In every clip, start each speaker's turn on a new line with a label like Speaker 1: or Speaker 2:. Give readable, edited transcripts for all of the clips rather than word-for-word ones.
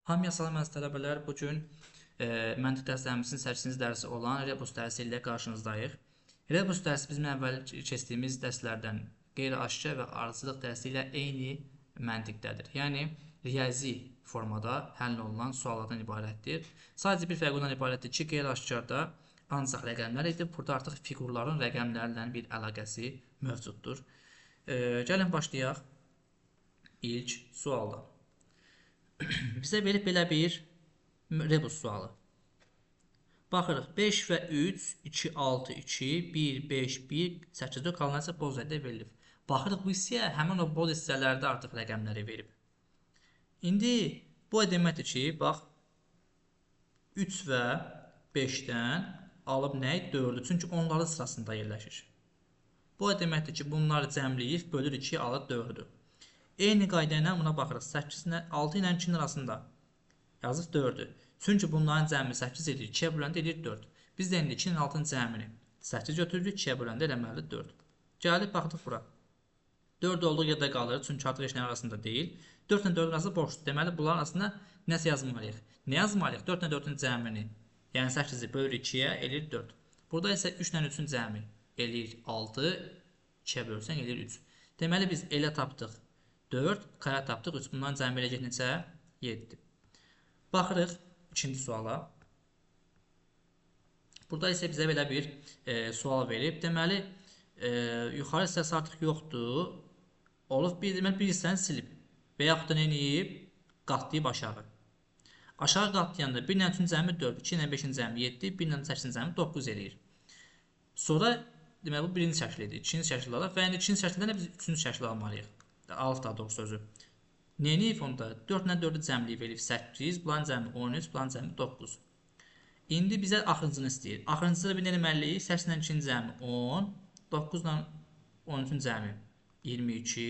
Speaker 1: Hamıya salam əziz tələbələr. Bu gün məntiq dərslərimizin 8-ci dərsi olan rebus dərsi ilə qarşınızdayıq. Rebus dərsi bizim əvvəl keçdiyimiz dərslərdən qeyri-aşkar və ardıcıllıq dərsi ilə eyni məntiqdədir. Yəni riyazi formada həll olunan suallardan ibarətdir. Sadəcə bir fərqi ondan ibarətdir ki, qeyri-aşkarda ancaq rəqəmlər idi. Burada artıq fiqurların rəqəmlərlə bir əlaqəsi mövcuddur. Gəlin başlayaq ilk sualdan. Bizə verib belə bir rebus sualı. Baxırıq 5 və 3, 2, 6, 2, 1, 5, 1, 8, 4 qalanlar isə boz rəngdə verilib. Baxırıq bu hissəyə həmin o boz hissələrdə artıq rəqəmləri verib. İndi bu o deməkdir ki, bax 3 və 5-dən alıb nəyi? 4-ü. Çünki onların sırasında yerləşir. Bu o deməkdir ki, bunları cəmləyib bölür 2-yə alır 4-ü. Eyni qayda ilə buna baxırıq. 6 ilə 2-nin arasında yazıb 4-ü. Çünki bunların cəmi 8 edir. 2-yə böləndə edir 4. Biz də indi 2-nin 6-nın cəmini 8 götürürük. 2-yə böləndə eləməli 4. Gəlib baxdıq bura. 4 olduğu yerdə qalır. Çünki artıq heç nə arasında deyil. 4 ilə 4-ün arasında boşdur. Deməli bunların arasında nəsə yazmalıyıq. Nə yazmalıyıq? 4 ilə 4-ün cəmini, yəni 8-i bölür 2-yə eləyir 4. Burada isə 3 ilə 3-ün cəmi eləyir 6. 2-yə bölsən eləyir 3. Deməli biz elə tapdıq 4, kaya tapdıq 3. Bundan cəmi eləyəcək neçə? 7. Baxırıq ikinci suala. Burada isə bizə belə bir sual verib. Deməli, yuxarı hissəsi artıq yoxdur. Olub deməli, bir hissəni silib. Və yaxud da nə edib? Qatlayıb aşağı. Aşağı qatlayanda 1 ilə 3-ün cəmi 4, 2 ilə 5-in cəmi 7, 1 ilə 8-in cəmi 9 eləyir. Sonra, deməli, bu birinci şəkil idi. İkinci şəkil alaq və yəni ikinci şəkildən də biz üçüncü şəkil almalıyıq. Alf daha doğru sözü. Neyini fonda 4 ilə 4-ü cəmliyib eləyib 8, bulan cəmi 13, bulan cəmi 9. İndi bizə axırıncını istəyir. Axırıncıda bir nə deməliyik? 8 ilə 2-nin cəmi 10, 9 ilə 13-ün cəmi 22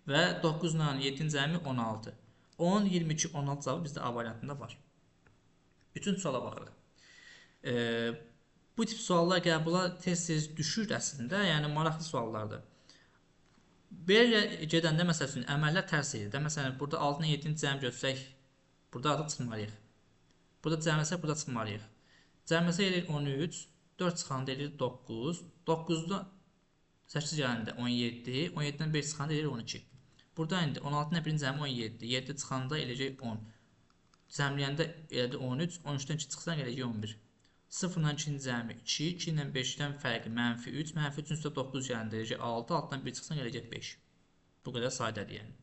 Speaker 1: və 9 ilə 7-nin cəmi 16. 10, 22, 16 cavabı bizdə A variantında var. Üçüncü suala baxırıq. Bu tip suallar qəbula tez-tez düşür əslində, yəni maraqlı suallardır. Belə gedəndə məsəl üçün əməllər tərs edir də. Məsələn, burada 6-dan 7-ni cəm götürsək, burada artıq çıxmalıyıq. Burada cəmləsək, burada çıxmalıyıq. Cəmləsək eləyir 13, 4 çıxanda eləyir 9, 9-dan 8 gələndə 17, 17-dən 5 çıxanda eləyir 12. Burada indi 16-dan 1-in cəmi 17, 7 çıxanda eləyəcək 10. Cəmləyəndə elədi 13, 13-dən 2 çıxsan eləyəcək 11. 0-dan 2-nin cəmi 2, 2 ilə 5-dən fərqi mənfi 3, mənfi 3-ün üstə 9 gələndə eləyəcək 6, 6-dan 1 çıxsan eləyəcək 5. Bu qədər sadədir yəni.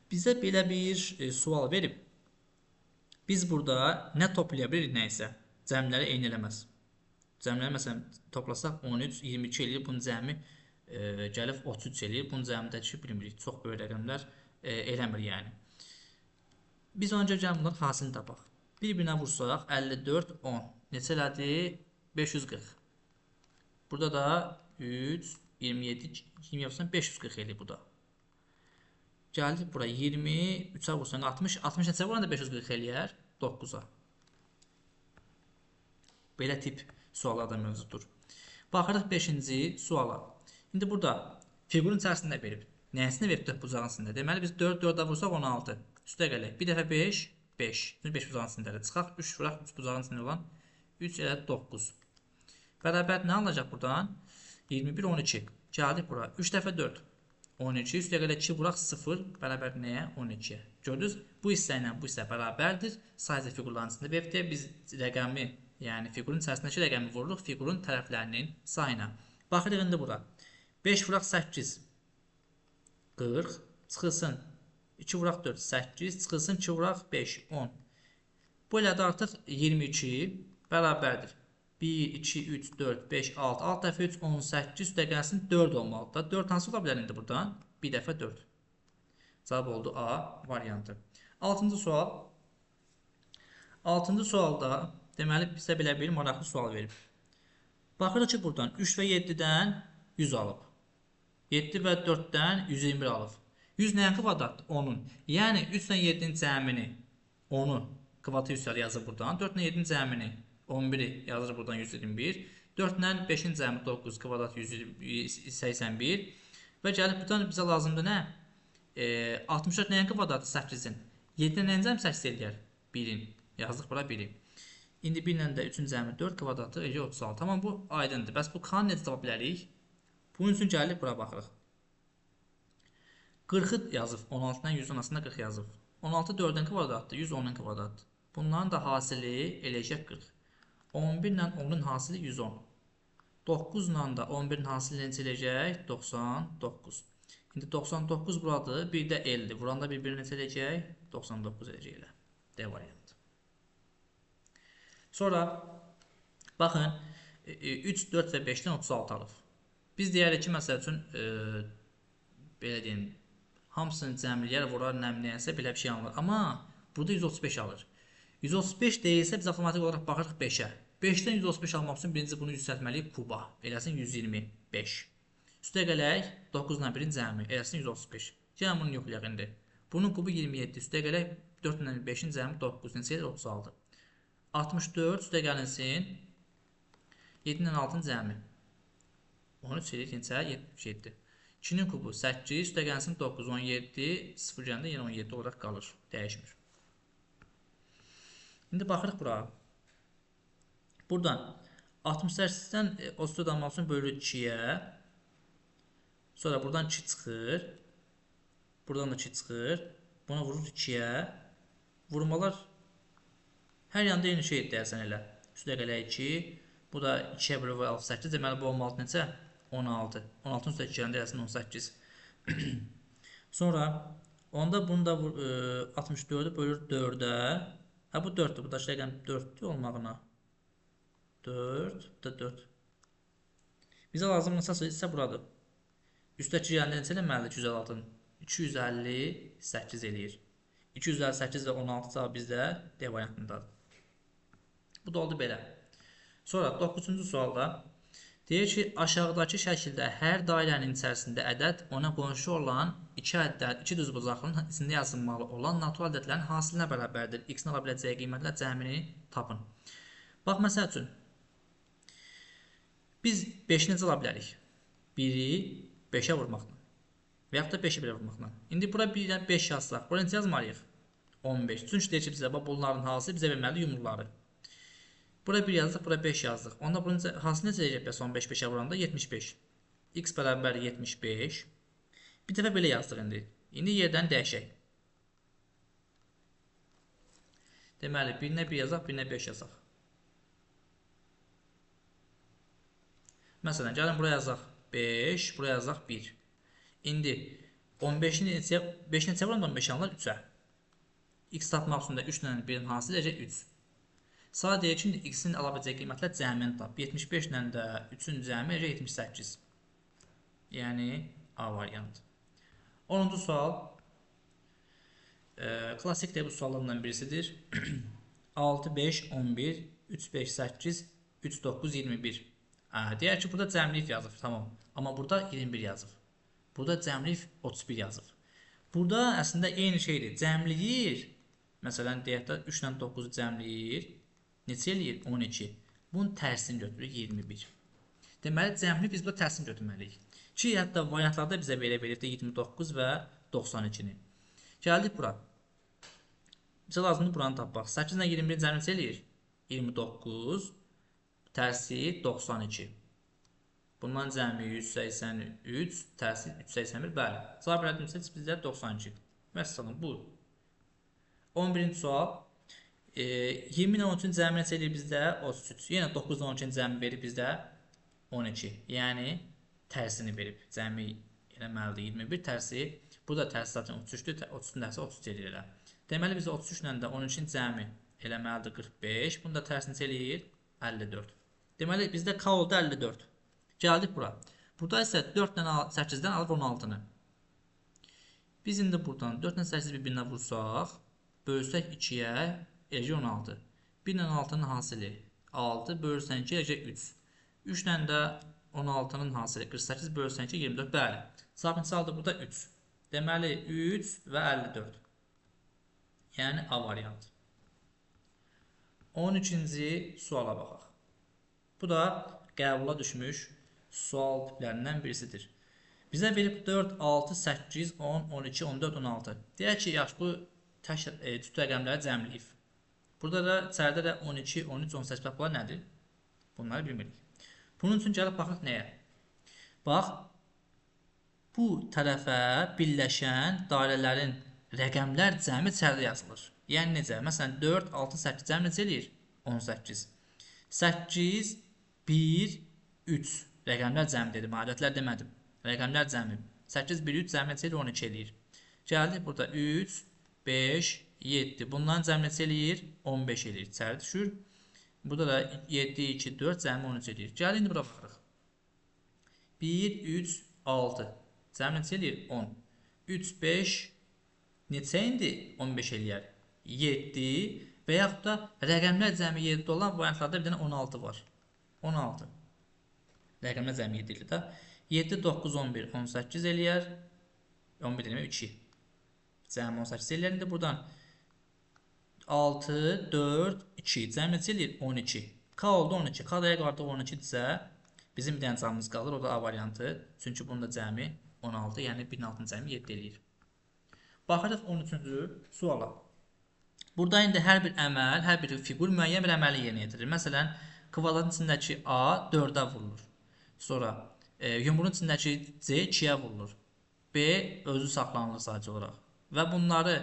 Speaker 1: Bizə belə bir sual verib. Biz burada nə toplaya bilirik nə isə? Cəmləri eyni eləməz. Cəmləri məsələn toplasaq 13, 22 eləyir, bunun cəmi gəlib 33 eləyir. Bunun cəmindəki bilmirik. Çox böyük rəqəmlər eləmir yəni. Biz öncə gəlin bunların hasilini tapaq. Bir-birinə vursaq 54, 10. Neçə elədi? 540. Burada da 3, 27, 20 yapsan 540 eləyir bu da. Gəldik bura 20, 3-ə vursan 60, 60 neçə vuran da 540 eləyər? 9-a. Belə tip suallar da mövcuddur. Baxırıq 5-ci suala. İndi burada fiqurun içərisində verib. Nəyəsində verib 4 bucağın içində? Deməli biz 4, 4-ə vursaq 16. Üstə gələk. Bir dəfə 5, 5. Çünki 5 bucağın içindədir. Çıxaq 3 vuraq 3 bucağın içində olan 3 elə 9. Bərabər nə alacaq buradan? 21, 12. Gəldik bura. 3 dəfə 4. 12. Üstə gələ 2 vuraq 0. Bərabər nəyə? 12-yə. Gördünüz? Bu hissə ilə bu hissə bərabərdir. Sadəcə fiqurların içində veribdir. Biz rəqəmi, yəni fiqurun içərisindəki rəqəmi vururuq fiqurun tərəflərinin sayına. Baxırıq indi bura. 5 vuraq 8. 40. Çıxılsın. 2 vuraq 4, 8. Çıxılsın 2 vuraq 5, 10. Bu elədə artıq 22 bərabərdir. 1, 2, 3, 4, 5, 6. 6 dəfə 3, 18. Üstə gəlsin 4 olmalıdır. 4 hansı ola bilər indi buradan? 1 dəfə 4. Cavab oldu A variantı. 6-cı sual. 6-cı sualda deməli bizə belə bir maraqlı sual verib. Baxırıq ki, buradan 3 və 7-dən 100 alıb. 7 və 4-dən 121 alıb. 100 nəyin kvadratdır? 10-un. Yəni 3 ilə 7-nin cəmini 10-u kvadrat üstəri yazır buradan. 4 ilə 7-nin cəmini 11-i yazır buradan 121. 4 ilə 5-in cəmi 9 kvadrat 181. Və gəlib buradan bizə lazımdır nə? 64 nəyin kvadratı 8-in? 7-dən nəyini cəmi təşkil edər? 1-in. Yazdıq bura 1-i. İndi 1 ilə də 3-ün cəmi 4 kvadratı eləcə 36. Tamam, bu aydındır. Bəs bu k-nı necə tapa bilərik? Bunun üçün gəlib bura baxırıq. 40-ı yazıb. 16-dan 100 arasında 40 yazıb. 16 4-ün kvadratdır, 100 10-un kvadratdır. Bunların da hasili eləcək 40. 11 ilə 10-un hasili 110. 9 ilə də 11-in hasili necə eləcək? 99. İndi 99 buradır, bir də L-dir. Buranda bir-birini necə eləcək? 99 eləcək elə. D variantı. Sonra, baxın, 3, 4 və 5-dən 36 alıb. Biz deyərik ki, məsəl üçün, belə deyim, hamısını cəmləyər, vurar, nəmləyərsə belə bir şey alınır. Amma burada 135 alır. 135 deyilsə biz avtomatik olaraq baxırıq 5-ə. 5-dən 135 almaq üçün birinci bunu yüksəltməliyik kuba. Eləsin 125. Üstə gələk 9 ilə 1-in cəmi. Eləsin 135. Gəlin bunu yoxlayaq indi. Bunun kubu 27. Üstə gələk 4 ilə 5-in cəmi 9. Neçə edir? 36. 64 üstə gəlinsin 7 ilə 6-ın cəmi. 13 edir neçə? 77. 2-nin kubu 8, üstə gəlsin 9, 17, 0 gəndə yenə 17 olaraq qalır. Dəyişmir. İndi baxırıq bura. Buradan 68-dən 34 almaq üçün bölürük 2-yə. Sonra buradan 2 çıxır. Buradan da 2 çıxır. Buna vurur 2-yə. Vurmalar hər yanda eyni şey deyərsən elə. Üstə gələk 2. Bu da 2-yə bölür 68. Deməli bu 16 neçə? 16. 16-ın üstə 2 gəndə eləsin 18. Sonra onda bunu da 64-ü bölür 4-ə. Ha bu 4'tür. Bu da şeyden 4'tür olmağına. 4. Bu da 4. Bizə lazım olsa ise buradır. Üstəki yerində neçə eləməlidir 256-ın? 258 eləyir. 258 və 16 cavab bizdə D variantındadır. Bu da oldu belə. Sonra 9-cu sualda deyir ki, aşağıdakı şəkildə hər dairənin içərisində ədəd ona qonşu olan 2 ədəd, 2 düzbucaqlının içində yazılmalı olan natural ədədlərin hasilinə bərabərdir. X-in ala biləcəyi qiymətlə cəmini tapın. Bax, məsəl üçün, biz 5-ni necə ala bilərik? 1-i 5-ə vurmaqla və yaxud da 5-i 1-ə vurmaqla. İndi bura 1-dən 5 yazsaq, bura necə yazmalıyıq? 15. Çünki deyir ki, bizə bunların hansı bizə verməli yumruları. Bura 1 yazdıq, bura 5 yazdıq. Onda bunun hansı necə eləyəcək bəs 15 5-ə vuranda? 75. X bərabər 75. Bir dəfə belə yazdıq indi. İndi yerdən dəyişək. Deməli, 1-nə 1 yazaq, 1-nə 5 yazaq. Məsələn, gəlin buraya yazaq 5, buraya yazaq 1. İndi 5-i neçə vuranda 15 alınır? 3-ə. X tapmaq üçün də 3 ilə 1-in hansı eləyəcək? 3. Sadə deyək ki, x-in ala biləcəyi qiymətlə cəmini tap. 75 ilə də 3-ün cəmi 78. Yəni A variantı. 10-cu sual. Klassik bu suallarından birisidir. 6, 5, 11, 3, 5, 8, 3, 9, 21. Deyək ki, burada cəmliyif yazıb. Tamam. Amma burada 21 yazıb. Burada cəmliyif 31 yazıb. Burada əslində eyni şeydir. Cəmliyir. Məsələn, deyək də 3 ilə 9-u cəmliyir. Neçə eləyir? 12. Bunun tərsini götürürük 21. Deməli, cəmli biz burada tərsini götürməliyik. Ki, hətta variantlarda bizə belə verir 29 və 92-ni. Gəldik bura. Bizə lazımdır buranı tapmaq. 8 ilə 21 cəmli neçə eləyir? 29. Tərsi 92. Bundan cəmi 183. Tərsi 381. Bəli. Cavab verədimsə bizdə 92. Məsələn, bu. 11-ci sual. 20 ilə 13-ün cəmi neçə eləyir bizdə? 33. Yenə 9 ilə 12-nin cəmi verib bizdə 12. Yəni tərsini verib. Cəmi eləməlidir 21 tərsi. Burada tərsi zaten 33-dür. 33-ün tərsi 33 eləyir elə. Deməli bizə 33 ilə də 13-ün cəmi eləməlidir 45. Bunda tərsi neçə eləyir? 54. Deməli bizdə K oldu 54. Gəldik bura. Burada isə 4 ilə 8-dən alır 16-nı. Biz indi buradan 4 ilə 8-i bir-birinə vursaq, bölsək 2-yə eləcək 16. 1 ilə 6-nın hasili 6, bölürsən 2 eləcək 3. 3 ilə də 16-nın hasili 48, bölürsən 2 24. Bəli. Cavabın saldı burada 3. Deməli 3 və 54. Yəni A variantı. 13-ci suala baxaq. Bu da qəbula düşmüş sual tiplərindən birisidir. Bizə verib 4, 6, 8, 10, 12, 14, 16. Deyək ki, yaxşı bu cüt rəqəmləri cəmləyib. Burada da içəridə də 12, 13, 18 bax bunlar nədir? Bunları bilmirik. Bunun üçün gəlib baxaq nəyə? Bax, bu tərəfə birləşən dairələrin rəqəmlər cəmi içəridə yazılır. Yəni necə? Məsələn 4, 6, 8 cəmi necə eləyir? 18. 8, 1, 3 rəqəmlər cəmi dedim, adətlər demədim. Rəqəmlər cəmi. 8, 1, 3 cəmi necə eləyir? 12 eləyir. Gəldik burada 3, 5, 7. Bunların cəmi necə eləyir? 15 eləyir. İçəri düşür. Burada da 7, 2, 4 cəmi 13 eləyir. Gəldik indi bura baxırıq. 1, 3, 6. Cəmi necə eləyir? 10. 3, 5 neçə indi? 15 eləyər. 7 və yaxud da rəqəmlər cəmi 7 olan variantlarda bir dənə 16 var. 16. Rəqəmlər cəmi 7 eləyir də. 7, 9, 11, 18 eləyər. 11 demək 2. Cəmi 18 eləyər. İndi buradan 6, 4, 2. Cəmi necə eləyir? 12. K oldu 12. K-daya qartıq 12 isə bizim bir dənə cəmimiz qalır. O da A variantı. Çünki bunun da cəmi 16. Yəni 1-in altının cəmi 7 eləyir. Baxırıq 13-cü suala. Burada indi hər bir əməl, hər bir fiqur müəyyən bir əməli yerinə yetirir. Məsələn, kvadratın içindəki A 4-ə vurulur. Sonra yumruğun içindəki C 2-yə vurulur. B özü saxlanılır sadəcə olaraq. Və bunları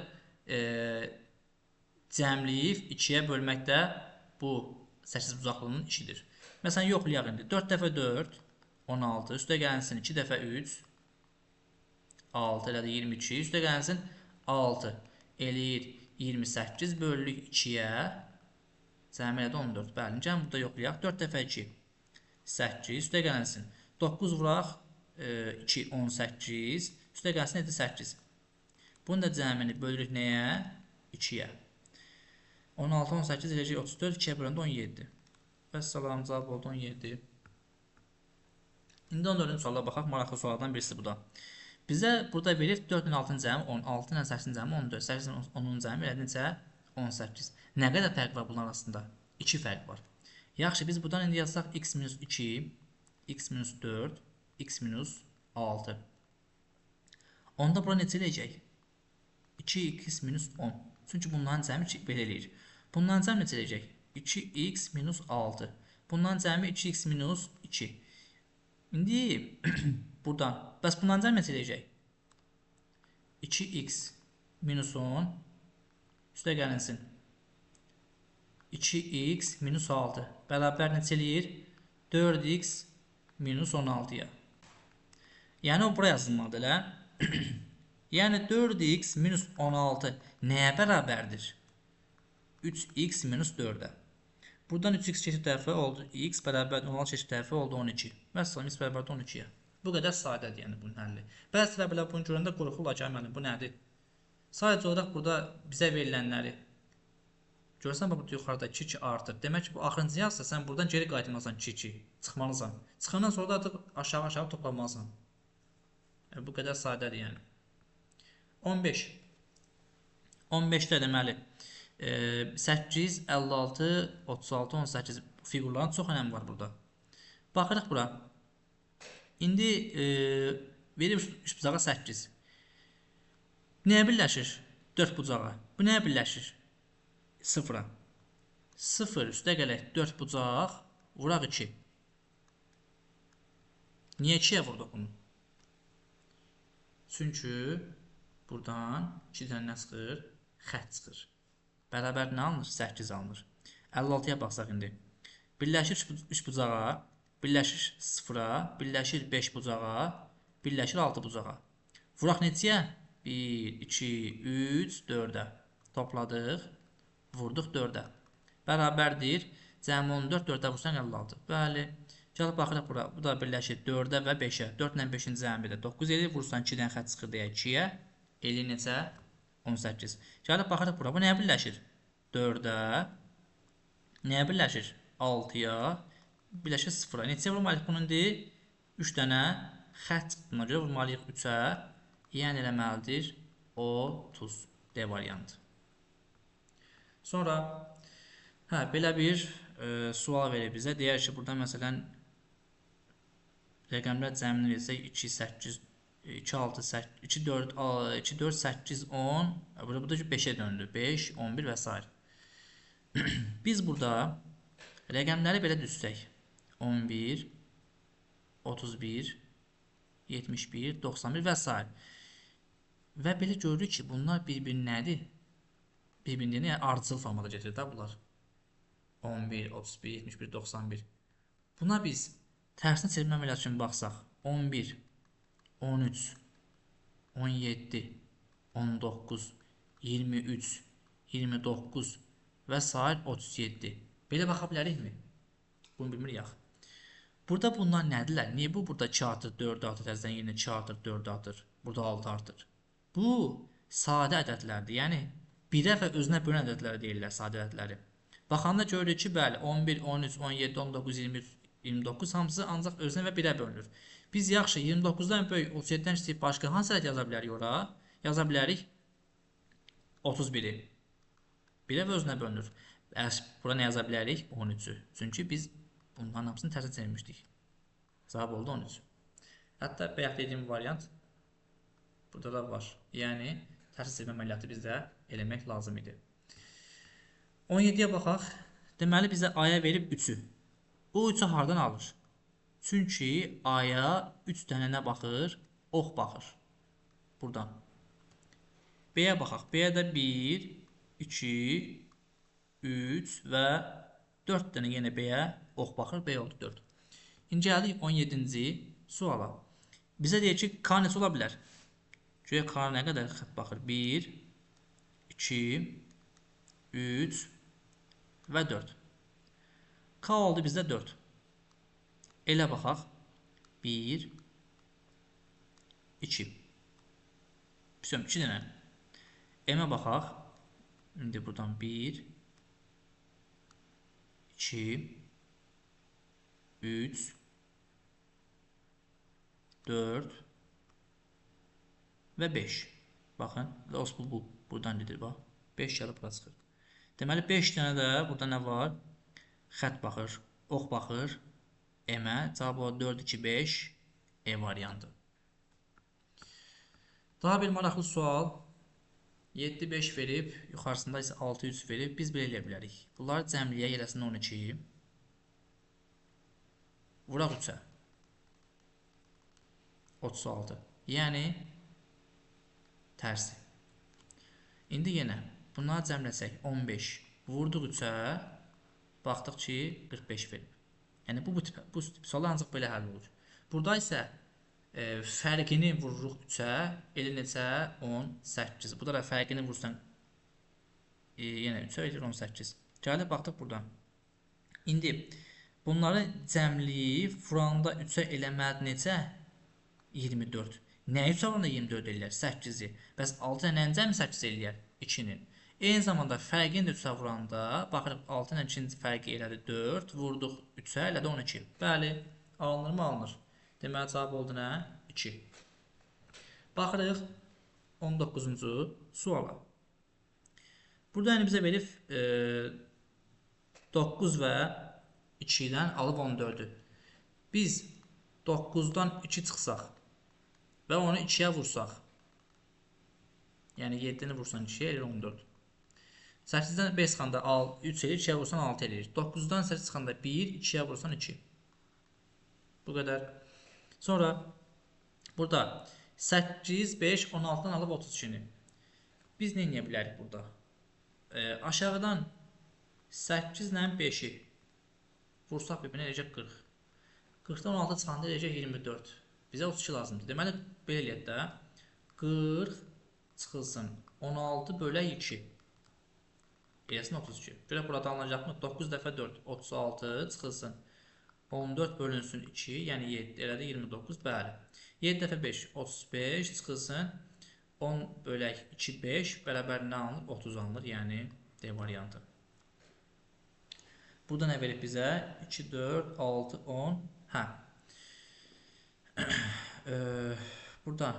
Speaker 1: cəmləyib 2-yə bölməkdə bu 8 bucaqlının işidir. Məsələn, yoxlayaq indi. 4 dəfə 4, 16. Üstə gəlsin 2 dəfə 3, 6 elədi 22. Üstə gəlsin 6 eləyir 28 bölülük 2-yə. Cəmi elədi 14. Bəli, gəlin burada yoxlayaq. 4 dəfə 2, 8. Üstə gəlsin 9 vuraq 2, 18. Üstə gəlsin 7, 8. Bunun da cəmini bölürük nəyə? 2-yə. 16, 18 eləyəcək 34, 2-yə böləndə 17. Bəs salam, cavab oldu 17. İndi 14-cü suala baxaq, maraqlı suallardan birisi bu da. Bizə burada verir 4-ün 6-ın cəmi 10, 6-ın 8-in cəmi 14, 8-in 10-un cəmi elədikcə 18. Nə qədər fərq var bunlar arasında? 2 fərq var. Yaxşı, biz buradan indi yazsaq x minus 2, x minus 4, x minus 6. Onda bura necə eləyəcək? 2x minus 10. Çünki bunların cəmi belə eləyir. Bunların cəmi necə eləyəcək? 2x minus 6. Bunların cəmi 2x minus 2. İndi buradan, bəs bunların cəmi necə eləyəcək? 2x minus 10 üstə gəlinsin 2x minus 6 bərabər necə eləyir? 4x minus 16-ya. Yəni o bura yazılmalıdır elə. Yəni 4x minus 16 nəyə bərabərdir? 3x minus 4-ə. Buradan 3x keçib tərəfə oldu x bərabər 16 keçib tərəfə oldu 12. Məsələn, x bərabər 12-yə. Bu qədər sadədir yəni bunun həlli. Bəziləri belə bunu görəndə qorxurlar ki, müəllim, bu nədir? Sadəcə olaraq burada bizə verilənləri görürsən, burada yuxarıda 2 artır. Demək ki, bu axırıncı yazsa sən buradan geri qayıtmalısan 2, çıxmalısan. Çıxandan sonra da artıq aşağı toplamalısan. Bu qədər sadədir yəni. 15. 15-də deməli 8, 56, 36, 18 fiqurların çox önəmi var burada. Baxırıq bura. İndi verir 3 bucağa 8. Nəyə birləşir? 4 bucağa. Bu nəyə birləşir? 0-a. 0 üstə gələk 4 bucaq, vuraq 2. Niyə 2-yə vurduq bunu? Çünki buradan 2 dənə nə çıxır? Xətt çıxır. Bərabər nə alınır? 8 alınır. 56-ya baxsaq indi. Birləşir 3 bucağa, birləşir 0-a, birləşir 5 bucağa, birləşir 6 bucağa. Vuraq neçəyə? 1, 2, 3, 4-ə. Topladıq, vurduq 4-ə. Bərabərdir. Cəmi 14, 4-ə vursan 56. Bəli. Gəlib baxırıq bura. Bu da birləşir 4-ə və 5-ə. 4 ilə 5-in cəmi də 9 edir. Vursan 2-dən xətt çıxır deyə 2-yə. Eləyir neçə? 18. Gəlib baxırıq bura. Bu nəyə birləşir? 4-ə. Nəyə birləşir? 6-ya. Birləşir 0-a. Neçəyə vurmalıyıq bunun indi? 3 dənə xətt çıxdığına görə vurmalıyıq 3-ə. Yəni eləməlidir 30. D variantı. Sonra belə bir sual verir bizə. Deyər ki, burada məsələn rəqəmlər cəmini versək 2, 8, 2, 6, 8, 2, 4, 2, 4, 8, 10. Burada bu da 5'e döndü. 5, 11 və s. Biz burada rəqəmləri belə düzsək. 11, 31, 71, 91 və s. Və belə görürük ki, bunlar bir-birini nədir? Bir-birini yəni ardıcıl formada getirir də bunlar. 11, 31, 71, 91. Buna biz tərsinə çevirmə əməliyyatı kimi baxsaq. 11, 13, 17, 19, 23, 29 və s. 37. Belə baxa bilərikmi? Bunu bilmirik axı. Burada bunlar nədirlər? Niyə bu burada 2 artır, 4 artır, təzədən yenə 2 artır, 4 artır, burada 6 artır? Bu sadə ədədlərdir. Yəni 1-ə və özünə bölünən ədədləri deyirlər, sadə ədədləri. Baxanda görürük ki, bəli, 11, 13, 17, 19, 23, 29 hamısı ancaq özünə və 1-ə bölünür. Biz yaxşı 29-dan böyük 37-dən kiçik başqa hansı ədəd yaza bilərik ora? Yaza bilərik 31-i. 1-ə və özünə bölünür. Bura nə yaza bilərik? 13-ü. Çünki biz bunların hamısını tərsinə çevirmişdik. Cavab oldu 13. Hətta bayaq dediyim variant burada da var. Yəni tərsinə çevirmə əməliyyatı bizdə eləmək lazım idi. 17-yə baxaq. Deməli bizə aya verib 3-ü. Bu 3-ü hardan alır? Çünki aya 3 dənə nə baxır? Ox baxır. Buradan. B-yə baxaq. B-yə də 1, 2, 3 və 4 dənə yenə B-yə ox baxır. B oldu 4. İndi gəldik 17-ci suala. Bizə deyir ki, K neçə ola bilər? Çünki K nə qədər xətt baxır? 1, 2, 3 və 4. K oldu bizdə 4. Elə baxaq. 1, 2. Püsüm, 2 dənə. M-ə baxaq. İndi buradan 1, 2, 3, 4 və 5. Baxın, bu buradan gedir, bax. 5 gəlib bura çıxır. Deməli 5 dənə də burada nə var? Xətt baxır, ox baxır. M-ə cavab o 4, 2, 5 E variantı. Daha bir maraqlı sual. 7, 5 verib, yuxarısında isə 6, 3 verib. Biz belə eləyə bilərik. Bunlar cəmliyə yerəsin 12. Vuraq 3-ə. 36. Yəni tərsi. İndi yenə bunları cəmləsək 15. Vurduq 3-ə. Baxdıq ki 45 verib. Yəni bu tip suallar ancaq belə həll olur. Burada isə fərqini vururuq 3-ə. Elə necə 18. Bu da fərqini vursan yenə 3-ə edir 18. Gəlib baxdıq buradan. İndi bunları cəmləyib vuranda 3-ə eləməli necə? 24. Nəyi 3-ə vuranda 24 eləyər? 8-i. Bəs 6 ilə nəyin cəmi 8 eləyər? 2-nin. Eyni zamanda fərqini də 3-ə vuranda baxırıq 6 ilə 2-ci fərqi elədi 4. Vurduq 3-ə elədi 12. Bəli, alınırmı? Alınır. Deməli cavab oldu nə? 2. Baxırıq 19-cu suala. Burada yəni bizə verib 9 və 2-dən alıb 14-ü. Biz 9-dan 2 çıxsaq və onu 2-yə vursaq, yəni 7-ni vursan 2-yə elir 14. 8-dən 5 çıxanda 3 elir, 2-yə vursan 6 elir. 9-dan 8 çıxanda 1, 2-yə vursan 2. Bu qədər. Sonra burada 8, 5, 16-dan alıb 32-ni. Biz nə edə bilərik burada? Aşağıdan 8 ilə 5-i vursaq bir-birinə eləcək 40. 40-dan 16 çıxanda eləcək 24. Bizə 32 lazımdır. Deməli, belə eləyək də 40 çıxılsın 16 bölək 2. Eləsin 32. Görək burada alınacaqmı? 9 dəfə 4, 36 çıxılsın 14 bölünsün 2, yəni 7, elədi 29, bəli. 7 dəfə 5, 35 çıxılsın 10 bölək 2, 5 bərabər nə alınır? 30 alınır, yəni D variantı. Burada nə verib bizə? 2, 4, 6, 10. Hə. Burada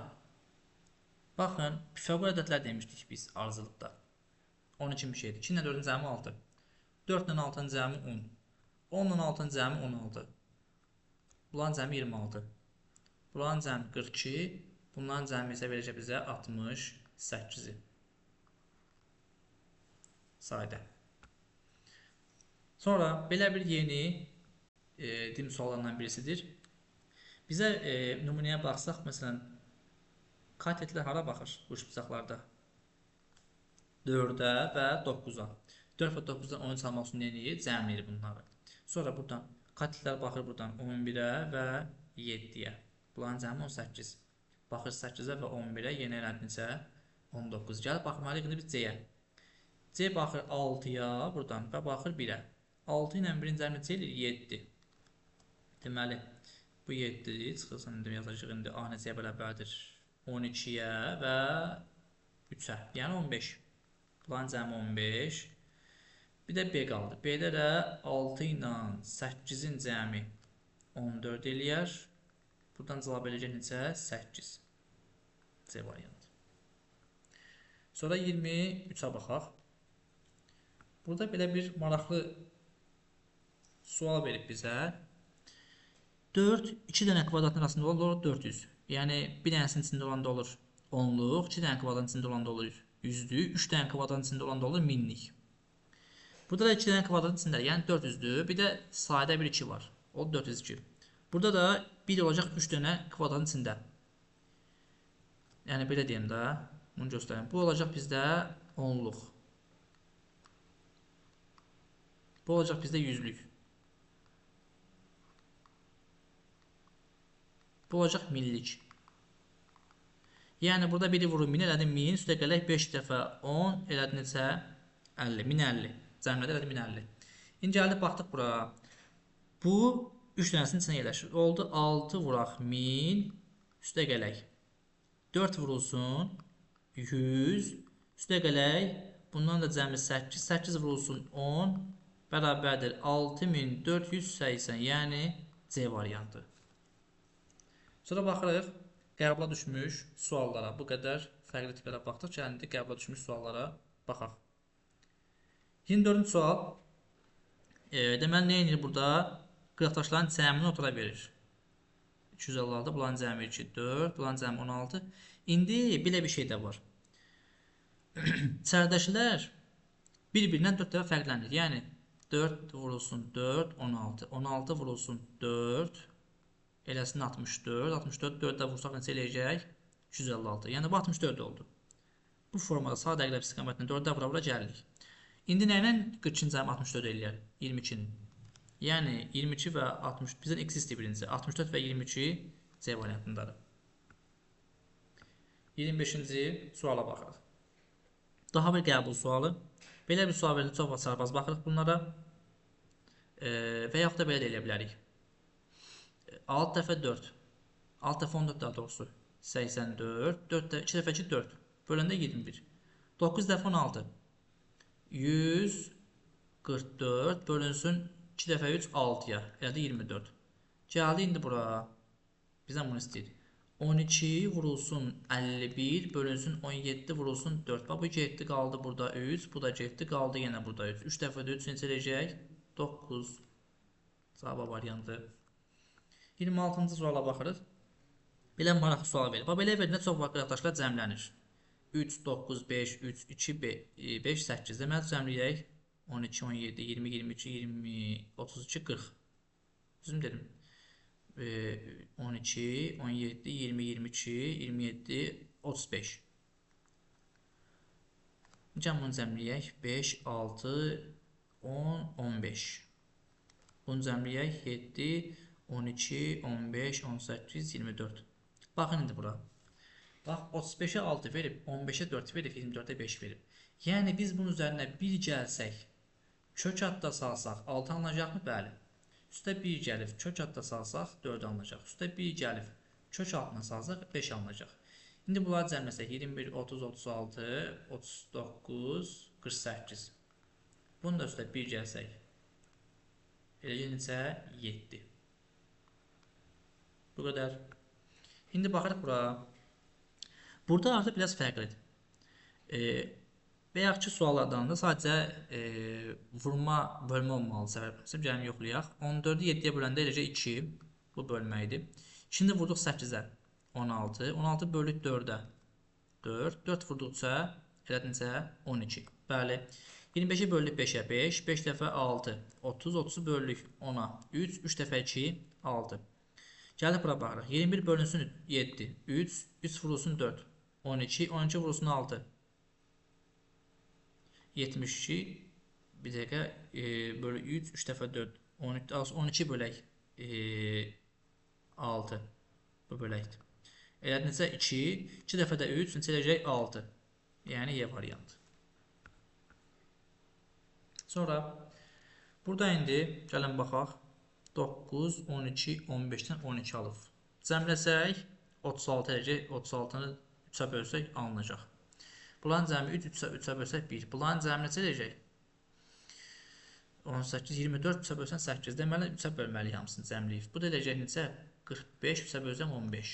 Speaker 1: baxın, Pifaqor ədədlər demişdik biz ardıcıllıqda. 10 kimi bir şeydir. 2 ilə 4-ün cəmi 6. 4 ilə 6-ın cəmi 10. 10 ilə 6-ın cəmi 16. Bunların cəmi 26. Bunların cəmi 42. Bunların cəmi isə verəcək bizə 68-i. Sayda. Sonra belə bir yeni dim suallarından birisidir. Bizə nümunəyə baxsaq, məsələn, katetlər hara baxır bu üçbucaqlarda? 4-ə və 9-a. 4 və 9-dan 10 çalmaq üçün neyini cəmləyir bunları. Sonra buradan katetlər baxır buradan 11-ə və 7-yə. Bunların cəmi 18. Baxır 8-ə və 11-ə, yeni elədinsə 19. Gəlib baxmalıyıq indi biz C-yə. C baxır 6-ya buradan və baxır 1-ə. 6 ilə 1-in cəmi C ilə 7. Deməli, bu 7-dir. Çıxılsın, indi yazacaq indi A necəyə bərabərdir? 12-yə və 3-ə, yəni 15. Bunların cəmi 15. Bir də B qaldı. B-də də 6 ilə 8-in cəmi 14 eləyər. Buradan cavab eləyəcək necə? 8. C variantı. Sonra 23-ə baxaq. Burada belə bir maraqlı sual verib bizə. 4, 2 dənə kvadratın arasında olur 400. Yəni, bir dənəsinin içində olan da olur 10-luq, 2 dənə kvadratın içində olan da olur 100-lük, 3 dənə kvadratın içində olan da olur 1000-lik. Burada da 2 dənə kvadratın içində, yəni 400-dür. Bir də sadə bir 2 var. O 402. Burada da 1 olacaq 3 dənə kvadratın içində. Yəni, belə deyim də, bunu göstərim. Bu olacaq bizdə 10-luq. Bu olacaq bizdə 100-lük. Bu olacaq 1000-lik. Yəni, burada biri vurur 1000, elədi 1000, üstə gələk 5 dəfə 10, elədi necə? 50, 1050. Cəmlədə elədi 1050. İndi gəldik, baxdıq bura. Bu 3 dənəsinin içində yerləşir. Oldu 6 vuraq 1000, üstə gələk 4 vurulsun 100, üstə gələk bundan da cəmi 8, 8 vurulsun 10 bərabərdir 6480, yəni C variantı. Sonra baxırıq qəbula düşmüş suallara. Bu qədər fərqli tiplərə baxdıq ki, indi qəbula düşmüş suallara baxaq. 24-cü sual. Deməli, nə edir burada? Qıraqdaşların cəmini otura verir. 256, bunların cəmi 2, 4, bunların cəmi 16. İndi belə bir şey də var. İçəridəkilər bir-birindən 4 dəfə fərqlənir. Yəni, 4 vurulsun 4, 16. 16 vurulsun 4, eləsin 64. 64, 4 də vursaq necə eləyəcək? 256. Yəni, bu 64 oldu. Bu formada sağ dəqiqlər istiqamətində 4-də vura-vura gəlirik. İndi nə ilə 42-ci cəmi 64 eləyər? 22-nin. Yəni 22 və 60, bizdən x istəyir birinci. 64 və 22 C variantındadır. 25-ci suala baxırıq. Daha bir qəbul sualı. Belə bir sual verilir, çox vaxt sərbəst baxırıq bunlara. Və yaxud da belə də eləyə bilərik. 6 dəfə 4. 6 dəfə 14 daha doğrusu. 84. 2 dəfə 2 4. Böləndə 21. 9 dəfə 16. 144 bölünsün 2 dəfə 3 6-ya, elədi 24. Gəldi indi bura. Bizdən bunu istəyir. 12 vurulsun 51 bölünsün 17 vurulsun 4. Bax, bu getdi, qaldı burada 3. Bu da getdi, qaldı yenə burada 3. 3 dəfə də 3 neçə eləyəcək? 9. Cavab variantı. 26-cı suala baxırıq. Belə maraqlı sual verir. Bax, belə verdiğində çox vaxt qıraqdaşlar cəmlənir. 3, 9, 5, 3, 2, 5, 8. Deməli, cəmləyək. 12, 17, 20, 22, 20, 32, 40. Düzüm dedim. 12, 17, 20, 22, 27, 35. Bunu cəmləyək. 5, 6, 10, 15. Bunu cəmləyək. 7, 12, 15, 18, 24. Baxın indi bura. Bax, 35-ə 6 verib, 15-ə 4 verib, 24-ə 5 verib. Yəni, biz bunun üzərinə 1 gəlsək, kök adda salsaq 6 alınacaqmı? Bəli. Üstə 1 gəlib, kök adda salsaq 4 alınacaq. Üstə 1 gəlib, kök altına salsaq 5 alınacaq. İndi bunları cəmləsək 21, 30, 36, 39, 48. Bunu da üstə 1 gəlsək, eləcə necə 7. Bu qədər. İndi baxırıq bura. Burada artıq biraz fərqlidir. Bayaqki suallardan da sadəcə vurma, bölmə olmalı səbəb. Gəlin yoxlayaq. 14-ü 7-yə böləndə eləcə 2. Bu bölmə idi. Şimdi vurduq 8-ə. 16. 16 bölük 4-ə 4. 4 vurduqca elədikcə 12. Bəli. 25-i bölük 5-ə 5. 5 dəfə 6. 30. 30-u bölük 10-a 3. 3 dəfə 2 6. Gəldik bura baxırıq. 21 bölünsün 7. 3. 3 vurulsun 4. 12. 12 vurulsun 6. 72. Bir dəqiqə bölü 3. 3 dəfə 4. 12 bölək 6. Bu böləkdir. Elədikcə 2. 2 dəfə də 3. Neçə eləyəcək? 6. Yəni Y variantı. Sonra burada indi gəlin baxaq. 9, 12, 15-dən 12 alıb. Cəmləsək 36 eləyəcək. 36-nı 3-ə bölsək alınacaq. Bunların cəmi 3-ə bölsək 1. Bunların cəmi neçə eləyəcək? 18, 24 3-ə bölsən 8. Deməli 3-ə bölməliyik hamısını cəmləyib. Bu da eləyəcək neçə? 45 3-ə bölsəm 15.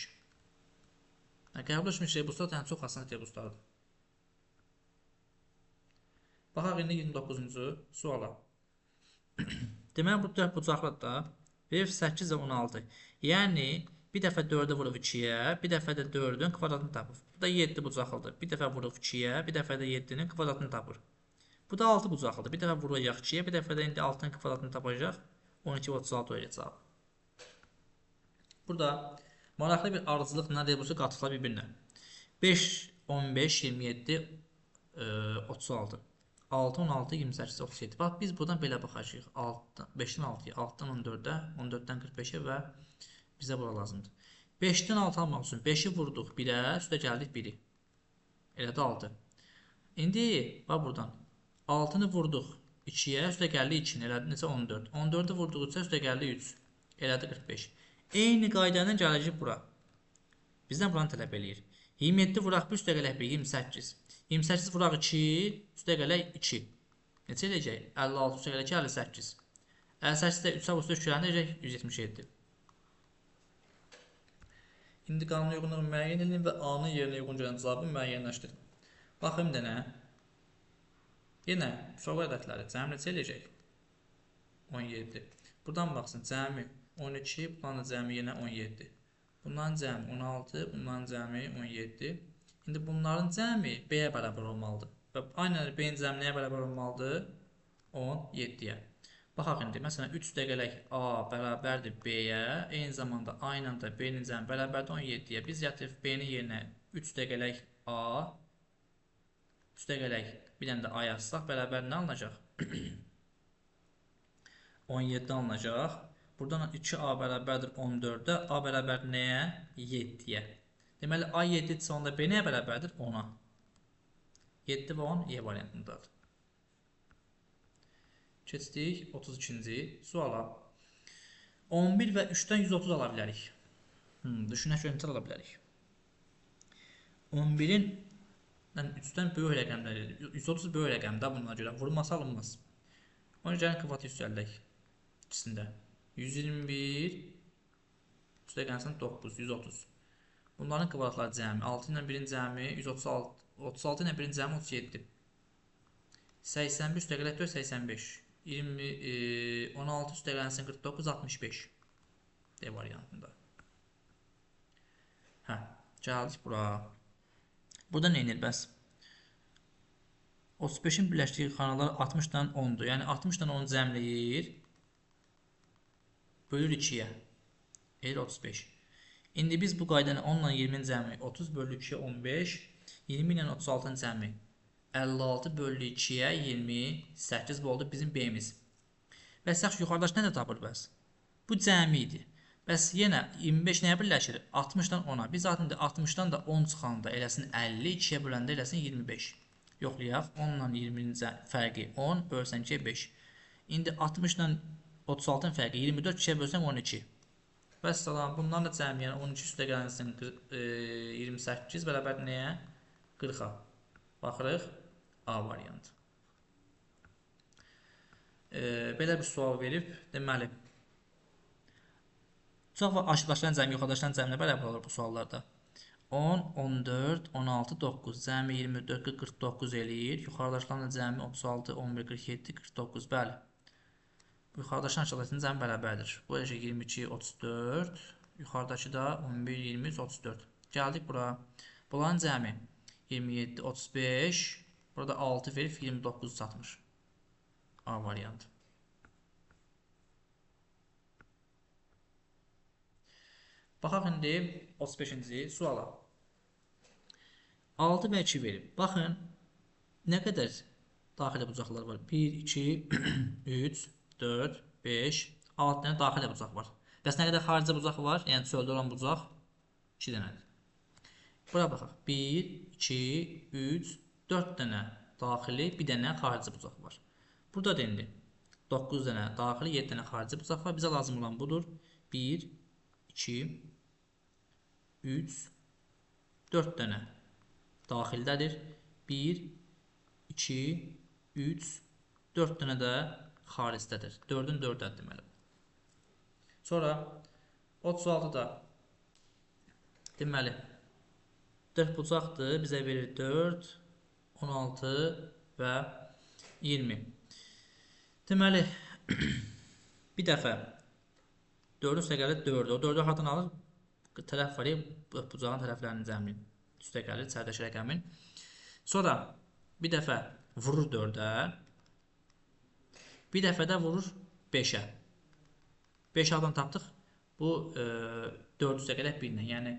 Speaker 1: Qəbul etmiş rebuslar yəni çox asan rebuslardır. Baxaq indi 29-cu suala. Deməli bu 4 bucaqlıdır da. Verib 8 və 16. Yəni bir dəfə 4-ü vurub 2-yə, bir dəfə də 4-ün kvadratını tapır. Bu da 7 bucaqlıdır. Bir dəfə vurub 2-yə, bir dəfə də 7-nin kvadratını tapır. Bu da 6 bucaqlıdır. Bir dəfə vuracaq 2-yə, bir dəfə də indi 6-nın kvadratını tapacaq. 12 və 36 olacaq. Burada maraqlı bir ardıcılıqla rebusu qatıqla bir-birinə. 5, 15, 27, 36. 6, 16, 28, 37. Bax, biz buradan belə baxacağıq. 5-dən 6-ya, 6-dan 14-ə, 14-dən 45-ə və bizə bura lazımdır. 5-dən 6 almaq üçün 5-i vurduq 1-ə, üstə gəldik 1-i. Elədi 6. İndi, bax buradan. 6-nı vurduq 2-yə, üstə gəldik 2-ni, elədi necə 14. 14-ü vurduqca üstə gəldik 3. Elədi 45. Eyni qaydanın gələcək bura. Bizdən buranı tələb eləyir. 27 vuraq 1, üstə gələk 1, 28. 28 vuraq 2, üstə gələk 2. Neçə eləyəcək? 56 üstə gələk 58. 58 də 3-ə üstə düşürəndə eləyəcək 177. İndi qanuna uyğunluğu müəyyən edin və A-nın yerinə uyğun gələn cavabı müəyyənləşdirin. Baxım denə. Yenə sual ədədləri cəmi neçə eləyəcək? 17. Buradan baxsın, cəmi 12, bunların cəmi yenə 17. Bunların cəmi 16, bunların cəmi 17. İndi bunların cəmi B-yə bərabər olmalıdır. Və aynən B-nin cəmi nəyə bərabər olmalıdır? 17-yə. Baxaq indi, məsələn 3 üstə gələk A bərabərdir B-yə, eyni zamanda aynən də B-nin cəmi bərabərdir 17-yə. Biz gətirib B-nin yerinə 3 üstə gələk A, üstə gələk bir dənə də A yazsaq, bərabər nə alınacaq? 17 alınacaq. Buradan 2A bərabərdir 14-də, A bərabər nəyə? 7-yə. Deməli, A 7-dirsə, onda B nəyə bərabərdir? 10-a. 7 və 10 E variantındadır. Keçdik 32-ci suala. 11 və 3-dən 130 ala bilərik. Düşünək ki, neçə ala bilərik? 11-in 3-dən böyük rəqəmləri, 130 böyük rəqəmdə bununla görə vurması alınmaz. Ona görə kvadrat yüksəldək ikisində. 121 üstə gəlsin 9, 130. Bunların kvadratları cəmi 6 ilə 1-in cəmi 136, 36 ilə 1-in cəmi 37. 81 üstə gələk 4, 85. 16 üstə gəlsin 49, 65. D variantında. Gəldik bura. Burada nə edir bəs? 35-in birləşdiyi xanalar 60-dan 10-dur. Yəni 60-dan 10 cəmləyir. Bölür 2-yə. Edir 35. İndi biz bu qaydanı 10 ilə 20-nin cəmi 30 bölü 2-yə 15. 20 ilə 36-ın cəmi 56 bölü 2-yə 28 oldu bizim B-miz. Bəs yaxşı, yuxarıdakı nə də tapır bəs? Bu cəmi idi. Bəs yenə 25 nəyə birləşir? 60-dan 10-a. Biz zaten 60-dan da 10 çıxanda eləsin 50, 2-yə böləndə eləsin 25. Yoxlayaq. 10 ilə 20-nin fərqi 10, bölsən 2-yə 5. İndi 60 ilə 36-ın fərqi 24, 2-yə bölsən 12. Bəs salam, bunların da cəmi, yəni 12 üstə gələnsin 28 bərabər nəyə? 40-a. Baxırıq, A variantı. Belə bir sual verib, deməli, çox və aşağıdaşdan cəmi, yuxarıdaşdan cəminə bərabər olur bu suallarda. 10, 14, 16, 9, cəmi 24, 49 eləyir. Yuxarıdaşlarla cəmi 36, 11, 47, 49, bəli. Yuxarıdaşdan aşağıdaşdan cəmi bərabərdir. Bu eləcək 22, 34, Yuxarıdakı da 11, 23, 34. Gəldik bura. Bunların cəmi 27, 35. Burada 6 verib 29 çatmış. A variantı. Baxaq indi 35-ci suala. 6 və 2 verib. Baxın, nə qədər daxilə bucaqlar var? 1, 2, 3, 4, 5, 6 dənə daxilə bucaq var. Bəs nə qədər xarici bucaq var? Yəni çöldə olan bucaq 2 dənədir. Bura baxaq. 1, 2, 3, 4 dənə daxili, 1 dənə xarici bucaq var. Burada da indi 9 dənə daxili, 7 dənə xarici bucaq var. Bizə lazım olan budur. 1, 2, 3, 4 dənə daxildədir. 1, 2, 3, 4 dənə də xaricdədir. 4-ün 4-dədir deməli. Sonra 36-da deməli 4 bucaqdır. Bizə verir 4, 16 və 20. Deməli bir dəfə 4-ün üstə gəlir 4. O 4-ü hardan alır? Tərəf var ya, bucağın tərəflərinin cəmi üstə gəlir, içəridəki rəqəmin. Sonra bir dəfə vurur 4-ə. Bir dəfə də vurur 5-ə. 5 addan tapdıq. Bu 4 üstə gələk 1 ilə. Yəni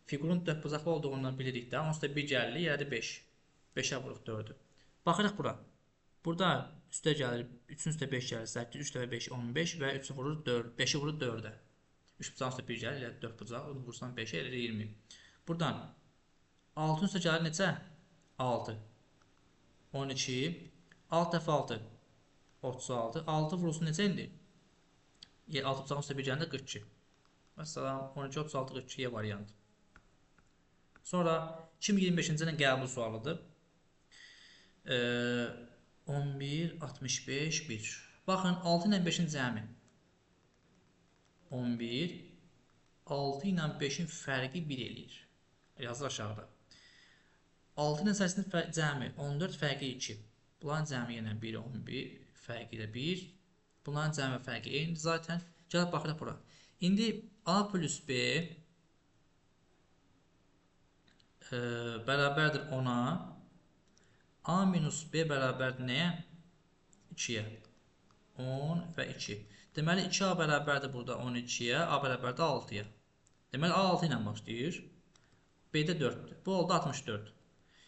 Speaker 1: fiqurun 4 bucaqlı olduğundan bilirik də. Onsuz da 1 gəlir, yəni 5. 5-ə vuruq 4-ü. Baxırıq bura. Burada üstə gəlir, 3-ün üstə 5 gəlir, 8, 3 dəfə 5, 15 və 3-ü vurur 4, 5-i vurur 4-ə. 3 bucağın üstə 1 gəlir, yəni 4 bucaq. Onu vursan 5-ə, elə 20. Buradan 6-ın üstə gəlir necə? 6. 12. 6 dəfə 6. 36. 6 vurulsun necə indi? 6 bucağın üstə 1 gəlir 42. Məsələn, 12, 36, 42 variantı. Sonra 2025-ci ilin qəbul sualıdır. 11, 65, 1. Baxın, 6 ilə 5-in cəmi 11, 6 ilə 5-in fərqi 1 eləyir. Yazır aşağıda. 6 ilə 8-in cəmi 14, fərqi 2. Bunların cəmi yenə 1, 11, fərqi də 1. Bunların cəmi fərqi eynidir zaten. Gəlib baxırıq bura. İndi A plus B bərabərdir 10-a. A minus B bərabərdir nəyə? 2-yə. 10 və 2. Deməli 2A bərabərdir burada 12-yə, A bərabərdir 6-ya. Deməli A 6 ilə başlayır. B də 4-dür. Bu oldu 64.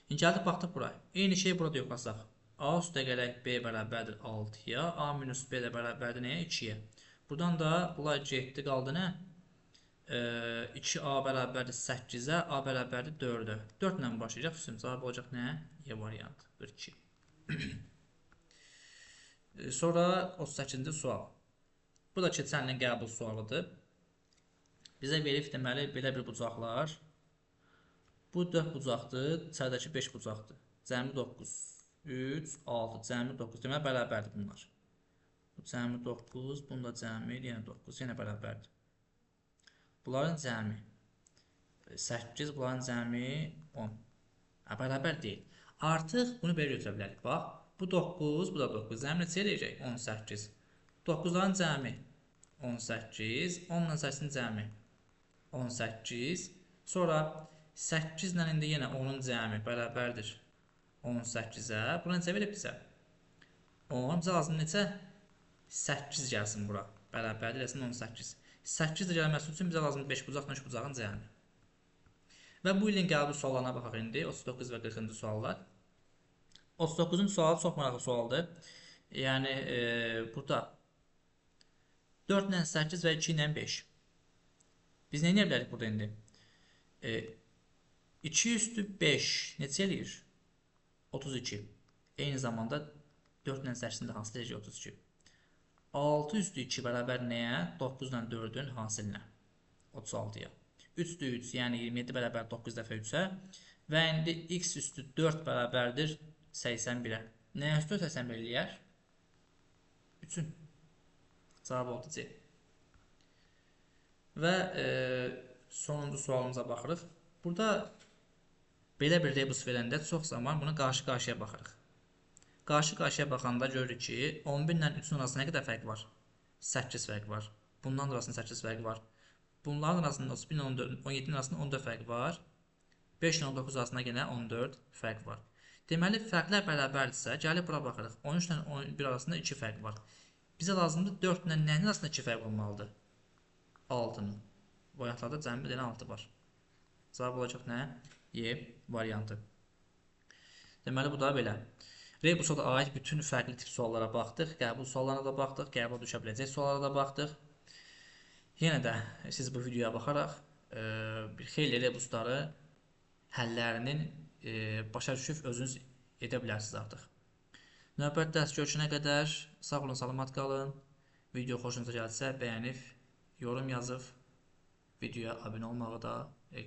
Speaker 1: İndi gəldik baxdıq bura. Eyni şeyi burada yoxlasaq. A üstə gələk B bərabərdir 6-ya, A minus B də bərabərdir nəyə? 2-yə. Buradan da bunlar getdi, qaldı nə? 2A bərabərdir 8-ə, A bərabərdir 4-ə. 4 ilə başlayacaq, cavab olacaq nə? E variantı, 42. Sonra 38-ci sual. Bu da keçən ilin qəbul sualıdır. Bizə verib deməli belə bir bucaqlar. Bu 4 bucaqdır, içəridəki 5 bucaqdır. Cəmi 9, 3, 6, cəmi 9. Deməli bərabərdir bunlar. Bu cəmi 9, bunda cəmi yenə 9, yenə bərabərdir. Bunların cəmi 8, bunların cəmi 10. Bərabər deyil. Artıq bunu belə götürə bilərik. Bax, bu 9, bu da 9. Cəmi neçə eləyəcək? 18. 9-ların cəmi 18, 10 ilə 8-in cəmi 18. Sonra 8 ilə indi yenə 10-un cəmi bərabərdir 18-ə. Buna necə verib bizə? 10, bizə lazım necə? 8 gəlsin bura. Bərabərdir, eləsin 18. 8 də gəlməsi üçün bizə lazım 5 bucaqla 3 bucağın cəmi. Və bu ilin qəbul suallarına baxaq indi. 39 və 40-cı suallar. 39-cu sual çox maraqlı sualdır. Yəni, burada 4 ilə 8 və 2 ilə 5. Biz nə edə bilərik burada indi? 2 üstü 5 neçə eləyir? 32. Eyni zamanda 4 ilə 8-in də hansıl eləyir? 32. 6 üstü 2 bərabər nəyə? 9 ilə 4-ün hasilinə. 36-ya. 3 üstü 3, yəni 27 bərabər 9 dəfə 3-ə. Və indi x üstü 4 bərabərdir 81-ə. Nəyə üstü 81 eləyər? 3-ün. Cavab oldu C. Və sonuncu sualımıza baxırıq. Burada belə bir rebus verəndə çox zaman bunu qarşı-qarşıya baxırıq. Qarşı-qarşıya baxanda görürük ki, 11 ilə 3-ün arasında nə qədər fərq var? 8 fərq var. Bundan arasında 8 fərq var. Bunların arasında 30 ilə 17-nin arasında 14 fərq var. 5 ilə 19 arasında yenə 14 fərq var. Deməli, fərqlər bərabərdirsə, gəlib bura baxırıq. 13 ilə 11 arasında 2 fərq var. Bizə lazımdır 4 ilə nəyin arasında 2 fərq olmalıdır? 6-nın. Variantlarda cəmi bir dənə 6 var. Cavab olacaq nə? E variantı. Deməli, bu da belə. Rebusa aid bütün fərqli tip suallara baxdıq. Qəbul suallarına da baxdıq. Qəbul düşə biləcək suallara da baxdıq. Yenə də siz bu videoya baxaraq bir xeyli rebusları həllərinin başa düşüb özünüz edə bilərsiniz artıq. Növbəti dərs görüşənə qədər sağ olun, salamat qalın. Video xoşunuza gəlsə bəyənib, yorum yazıb, videoya abunə olmağı da,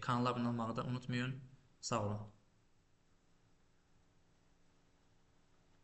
Speaker 1: kanala abunə olmağı da unutmayın. Sağ olun.